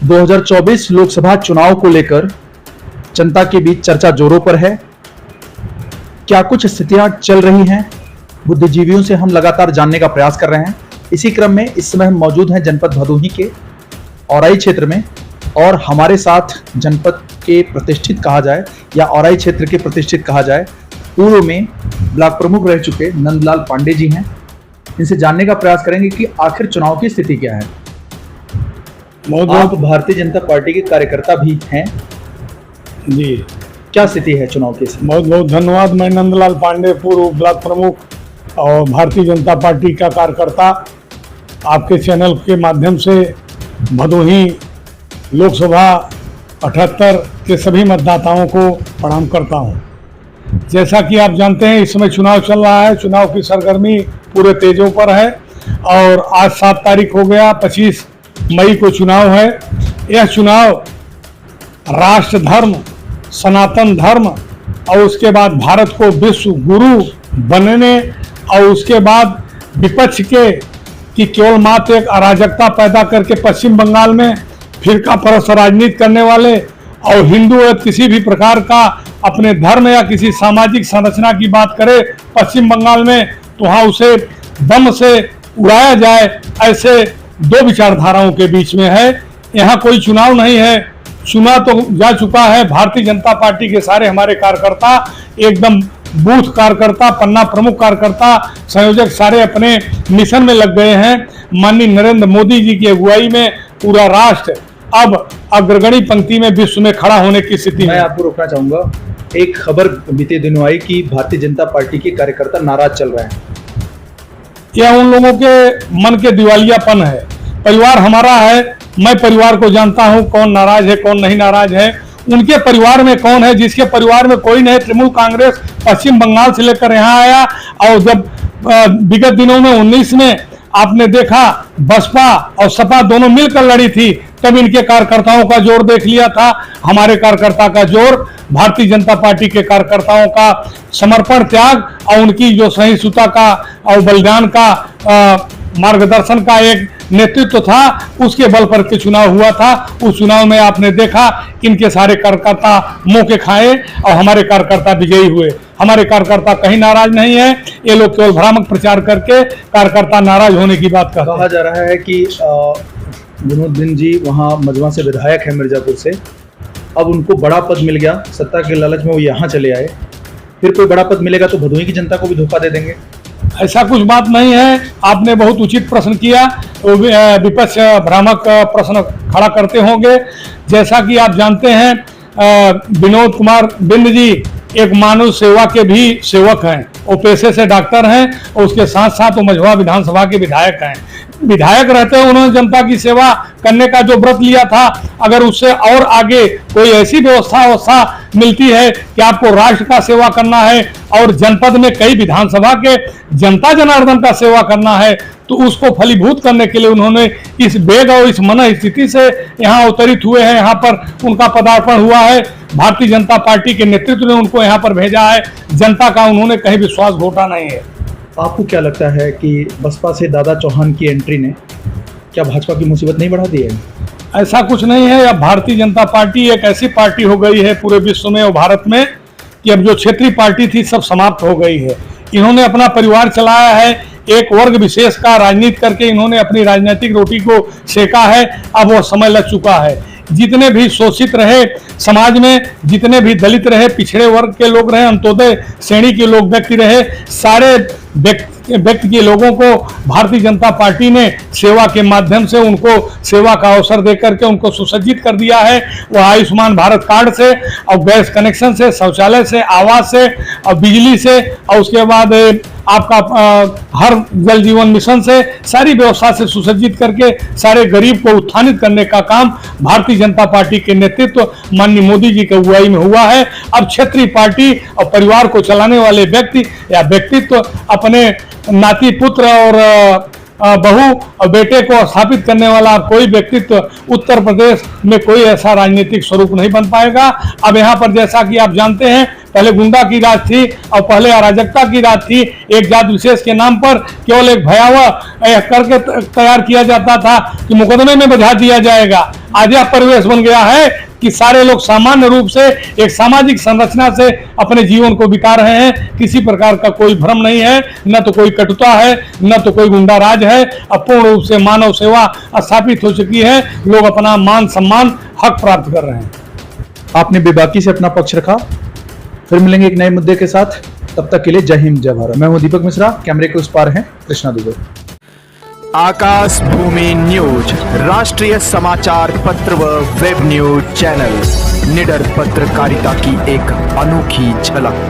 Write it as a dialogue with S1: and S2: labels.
S1: 2024 लोकसभा चुनाव को लेकर जनता के बीच चर्चा जोरों पर है। क्या कुछ स्थितियां चल रही हैं, बुद्धिजीवियों से हम लगातार जानने का प्रयास कर रहे हैं। इसी क्रम में इस समय हम मौजूद हैं जनपद भदोही के औराई क्षेत्र में, और हमारे साथ जनपद के प्रतिष्ठित कहा जाए या औराई क्षेत्र के प्रतिष्ठित कहा जाए, पूर्व में ब्लॉक प्रमुख रह चुके नंदलाल पांडे जी हैं। इनसे जानने का प्रयास करेंगे कि आखिर चुनाव की स्थिति क्या है। आप भारतीय जनता पार्टी के कार्यकर्ता भी हैं
S2: जी,
S1: क्या स्थिति है चुनाव की?
S2: बहुत बहुत धन्यवाद। मैं नंदलाल पांडे, पूर्व ब्लॉक प्रमुख और भारतीय जनता पार्टी का कार्यकर्ता, आपके चैनल के माध्यम से भदोही लोकसभा 78 के सभी मतदाताओं को प्रणाम करता हूं। जैसा कि आप जानते हैं, इस समय चुनाव चल रहा है। चुनाव की सरगर्मी पूरे तेजों पर है और आज 7 तारीख हो गया, 25 मई को चुनाव है। यह चुनाव राष्ट्र धर्म, सनातन धर्म और उसके बाद भारत को विश्व गुरु बनने और उसके बाद विपक्ष के कि केवल मात्र एक अराजकता पैदा करके पश्चिम बंगाल में फिरका परस्त राजनीति करने वाले और हिंदू या किसी भी प्रकार का अपने धर्म या किसी सामाजिक संरचना की बात करे पश्चिम बंगाल में, तो वहाँ उसे दम से उड़ाया जाए, ऐसे दो विचारधाराओं के बीच में है। यहाँ कोई चुनाव नहीं है, चुना तो जा चुका है। भारतीय जनता पार्टी के सारे हमारे कार्यकर्ता, एकदम बूथ कार्यकर्ता, पन्ना प्रमुख कार्यकर्ता, संयोजक सारे अपने मिशन में लग गए हैं। माननीय नरेंद्र मोदी जी की अगुवाई में पूरा राष्ट्र अब अग्रगणी पंक्ति में विश्व में खड़ा होने की स्थिति
S1: मैं आपको रोकना चाहूंगा। एक खबर बीते दिनों आई कि भारतीय जनता पार्टी के कार्यकर्ता नाराज चल रहे हैं।
S2: यह उन लोगों के मन के दिवालियापन है। परिवार हमारा है, मैं परिवार को जानता हूं, कौन नाराज है कौन नहीं नाराज है। उनके परिवार में कौन है जिसके परिवार में कोई नहीं? तृणमूल कांग्रेस पश्चिम बंगाल से लेकर यहाँ आया, और जब विगत दिनों में 19 में आपने देखा बसपा और सपा दोनों मिलकर लड़ी थी, तब इनके कार्यकर्ताओं का जोर देख लिया था। हमारे कार्यकर्ता का जोर, भारतीय जनता पार्टी के कार्यकर्ताओं का समर्पण, त्याग और उनकी जो सहिष्णुता का और बलिदान का मार्गदर्शन का एक नेतृत्व था, उसके बल पर के चुनाव हुआ था। उस चुनाव में आपने देखा इनके सारे कार्यकर्ता मौके खाए और हमारे कार्यकर्ता विजयी हुए। हमारे कार्यकर्ता कहीं नाराज नहीं है। ये लोग केवल भ्रामक प्रचार करके कार्यकर्ता नाराज होने की बात
S1: कहा जा रहा है कि विनोद बिंद जी वहाँ मजवा से विधायक है मिर्जापुर से, अब उनको बड़ा पद मिल गया, सत्ता के लालच में वो यहाँ चले आए, फिर कोई बड़ा पद मिलेगा तो भदोही की जनता को भी धोखा दे देंगे।
S2: ऐसा कुछ बात नहीं है। आपने बहुत उचित प्रश्न किया। विपक्ष भ्रामक प्रश्न खड़ा करते होंगे। जैसा कि आप जानते हैं, विनोद कुमार बिंद जी एक मानव सेवा के भी सेवक हैं। वो पेशे से डॉक्टर हैं और उसके साथ साथ वो मझवा विधानसभा के विधायक हैं। विधायक रहते हुए उन्होंने जनता की सेवा करने का जो व्रत लिया था, अगर उससे और आगे कोई ऐसी व्यवस्था मिलती है कि आपको राष्ट्र का सेवा करना है और जनपद में कई विधानसभा के जनता जनार्दन का सेवा करना है, तो उसको फलीभूत करने के लिए उन्होंने इस वेग और इस मन स्थिति से यहाँ अवतरित हुए हैं। यहाँ पर उनका पदार्पण हुआ है। भारतीय जनता पार्टी के नेतृत्व ने उनको यहाँ पर भेजा है। जनता का उन्होंने कहीं विश्वास घोटा नहीं है।
S1: आपको क्या लगता है कि बसपा से दादा चौहान की एंट्री ने क्या भाजपा की मुसीबत नहीं बढ़ा दी है?
S2: ऐसा कुछ नहीं है। अब भारतीय जनता पार्टी एक ऐसी पार्टी हो गई है पूरे विश्व में और भारत में कि अब जो क्षेत्रीय पार्टी थी सब समाप्त हो गई है। इन्होंने अपना परिवार चलाया है, एक वर्ग विशेष का राजनीति करके इन्होंने अपनी राजनीतिक रोटी को सेका है। अब वो समय लग चुका है। जितने भी शोषित रहे समाज में, जितने भी दलित रहे, पिछड़े वर्ग के लोग रहे, अंत्योदय श्रेणी के लोग व्यक्ति रहे, सारे व्यक्ति के लोगों को भारतीय जनता पार्टी ने सेवा के माध्यम से उनको सेवा का अवसर देकर के उनको सुसज्जित कर दिया है। वह आयुष्मान भारत कार्ड से और गैस कनेक्शन से, शौचालय से, आवास से और बिजली से और उसके बाद आपका हर जल जीवन मिशन से सारी व्यवस्था से सुसज्जित करके सारे गरीब को उत्थानित करने का काम भारतीय जनता पार्टी के नेतृत्व माननीय मोदी जी की अगुवाई में हुआ है। अब क्षेत्रीय पार्टी और परिवार को चलाने वाले व्यक्ति या व्यक्तित्व अपने नाती पुत्र और बहू और बेटे को स्थापित करने वाला कोई व्यक्तित्व उत्तर प्रदेश में कोई ऐसा राजनीतिक स्वरूप नहीं बन पाएगा। अब यहाँ पर जैसा कि आप जानते हैं पहले गुंडा की राज थी और पहले अराजकता की राज थी। एक जात विशेष के नाम पर केवल एक भयावह करके तैयार किया जाता था कि मुकदमे में बजा दिया जाएगा। आज यह परिवेश बन गया है कि सारे लोग सामान्य रूप से एक सामाजिक संरचना से अपने जीवन को बिता रहे हैं। किसी प्रकार का कोई भ्रम नहीं है, न तो कोई कटुता है, न तो कोई गुंडा राज है। अपूर्ण रूप से मानव सेवा स्थापित हो चुकी है। लोग अपना मान सम्मान हक प्राप्त कर रहे हैं।
S1: आपने बेबाकी से अपना पक्ष रखा। फिर मिलेंगे एक नए मुद्दे के साथ। तब तक के लिए जय हिंद जय भारत। मैं हूं दीपक मिश्रा, कैमरे के उस पार हैं कृष्णा दुबे।
S3: आकाश भूमि न्यूज, राष्ट्रीय समाचार पत्र व वेब न्यूज चैनल। निडर पत्रकारिता की एक अनोखी झलक।